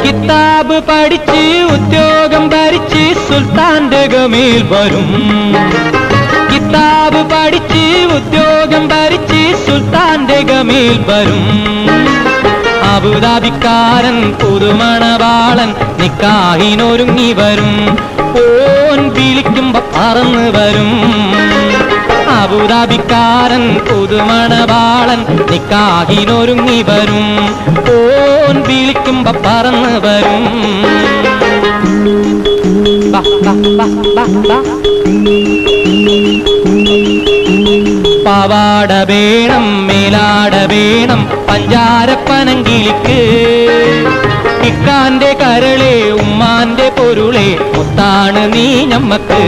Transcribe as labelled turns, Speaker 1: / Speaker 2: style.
Speaker 1: കിതാബ് പഠിച്ച് ഉദ്യോഗം ഭരിച്ച് സുൽത്താന്റെ ഗമയിൽ വരും. കിതാബ് പഠിച്ച് ഉദ്യോഗം ഭരിച്ച് സുൽത്താന്റെ ഗമയിൽ വരും. അബുദാബിക്കാരൻ പുതുമണവാളൻ നിക്കാഹിനൊരുങ്ങി വരും. ഓൻ വിളിക്കുമ്പോ പറന്ന് വരും. അബുദാബിക്കാരൻ പുതുമണവാളൻ നിക്കാഹിനൊരുങ്ങി വരും. ഓൻ വിളിക്കുമ്പോ പറന്ന് വരും. പാവാട വേണം, മേലാട വേണം, പഞ്ചാരപ്പനങ്കിളിക്ക്. ഇക്കാന്റെ കരളെ ഉമ്മാന്റെ പൊരുളെ ഒത്താണ് നീ ഞമ്മക്ക്.